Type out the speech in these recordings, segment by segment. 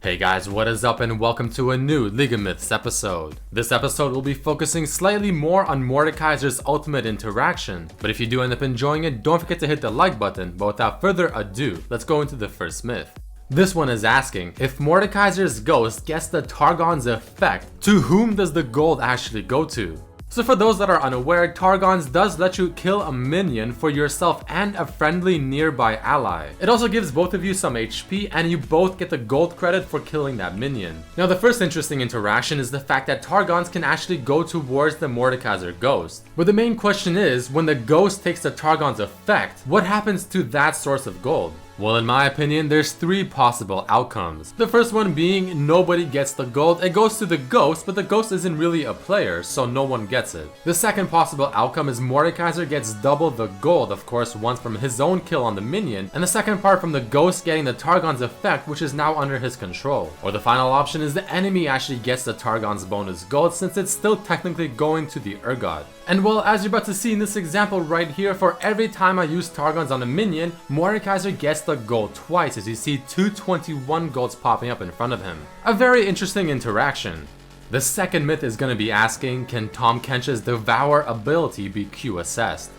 Hey guys, what is up and welcome to a new League of Myths episode. This episode will be focusing slightly more on Mordekaiser's ultimate interaction, but if you do end up enjoying it, don't forget to hit the like button. But without further ado, let's go into the first myth. This one is asking, if Mordekaiser's ghost gets the Targon's effect, to whom does the gold actually go to? So for those that are unaware, Targon's does let you kill a minion for yourself and a friendly nearby ally. It also gives both of you some HP and you both get the gold credit for killing that minion. Now the first interesting interaction is the fact that Targon's can actually go towards the Mordekaiser ghost. But the main question is, when the ghost takes the Targon's effect, what happens to that source of gold? Well, in my opinion, there's three possible outcomes. The first one being nobody gets the gold, it goes to the ghost, but the ghost isn't really a player, so no one gets it. The second possible outcome is Mordekaiser gets double the gold, of course, once from his own kill on the minion, and the second part from the ghost getting the Targon's effect, which is now under his control. Or the final option is the enemy actually gets the Targon's bonus gold, since it's still technically going to the Urgot. And well, as you're about to see in this example right here, for every time I use Targon's on a minion, Mordekaiser gets the gold twice, as you see 221 golds popping up in front of him. A very interesting interaction. The second myth is going to be asking, can Tahm Kench's Devour ability be Q assessed?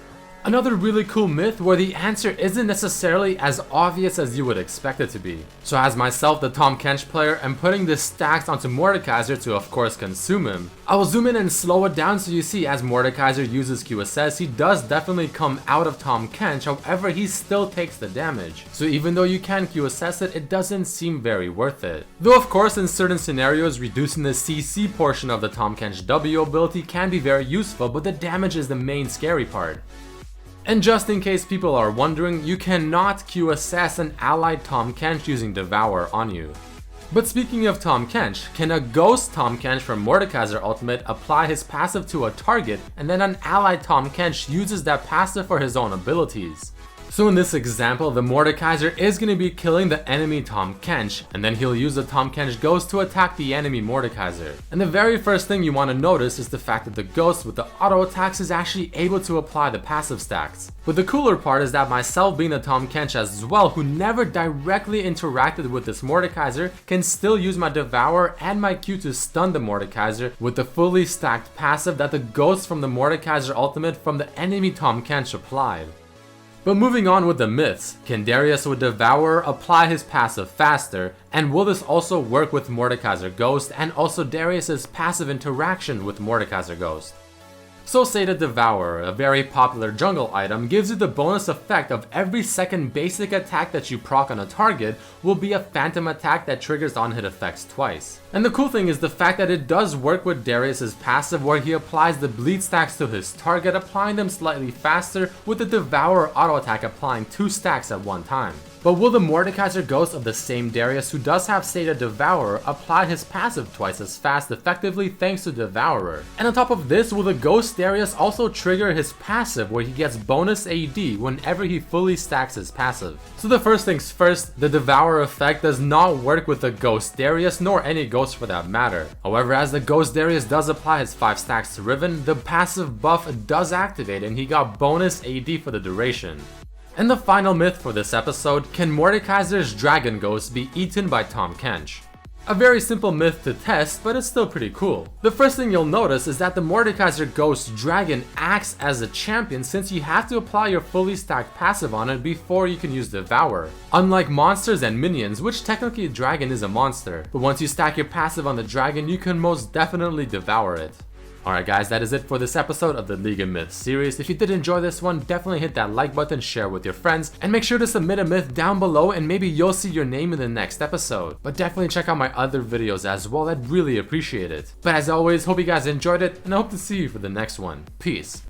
Another really cool myth where the answer isn't necessarily as obvious as you would expect it to be. So as myself, the Tahm Kench player, am putting the stacks onto Mordekaiser to of course consume him. I will zoom in and slow it down so you see as Mordekaiser uses Q assess, he does definitely come out of Tahm Kench, however he still takes the damage. So even though you can Q assess it, it doesn't seem very worth it. Though of course in certain scenarios reducing the CC portion of the Tahm Kench W ability can be very useful, but the damage is the main scary part. And just in case people are wondering, you cannot Q assess an allied Tahm Kench using Devour on you. But speaking of Tahm Kench, can a ghost Tahm Kench from Mordekaiser Ultimate apply his passive to a target and then an allied Tahm Kench uses that passive for his own abilities? So in this example, the Mordekaiser is going to be killing the enemy Tahm Kench, and then he'll use the Tahm Kench ghost to attack the enemy Mordekaiser. And the very first thing you want to notice is the fact that the ghost with the auto attacks is actually able to apply the passive stacks. But the cooler part is that myself being the Tahm Kench as well, who never directly interacted with this Mordekaiser, can still use my Devour and my Q to stun the Mordekaiser with the fully stacked passive that the ghost from the Mordekaiser Ultimate from the enemy Tahm Kench applied. But moving on with the myths, can Darius with Devour apply his passive faster, and will this also work with Mordekaiser Ghost and also Darius's passive interaction with Mordekaiser Ghost? So say the Devourer, a very popular jungle item, gives you the bonus effect of every second basic attack that you proc on a target will be a phantom attack that triggers on hit effects twice. And the cool thing is the fact that it does work with Darius's passive where he applies the bleed stacks to his target, applying them slightly faster, with the Devourer auto attack applying 2 stacks at one time. But will the Mordekaiser Ghost of the same Darius, who does have State of Devourer, apply his passive twice as fast effectively thanks to Devourer? And on top of this, will the Ghost Darius also trigger his passive where he gets bonus AD whenever he fully stacks his passive? So the first things first, the Devourer effect does not work with the Ghost Darius, nor any ghost for that matter. However, as the Ghost Darius does apply his 5 stacks to Riven, the passive buff does activate and he got bonus AD for the duration. And the final myth for this episode, can Mordekaiser's Dragon Ghost be eaten by Tahm Kench? A very simple myth to test, but it's still pretty cool. The first thing you'll notice is that the Mordekaiser Ghost Dragon acts as a champion since you have to apply your fully stacked passive on it before you can use Devour. Unlike monsters and minions, which technically a dragon is a monster, but once you stack your passive on the dragon, you can most definitely devour it. Alright guys, that is it for this episode of the League of Myths series. If you did enjoy this one, definitely hit that like button, share with your friends, and make sure to submit a myth down below and maybe you'll see your name in the next episode. But definitely check out my other videos as well, I'd really appreciate it. But as always, hope you guys enjoyed it, and I hope to see you for the next one. Peace.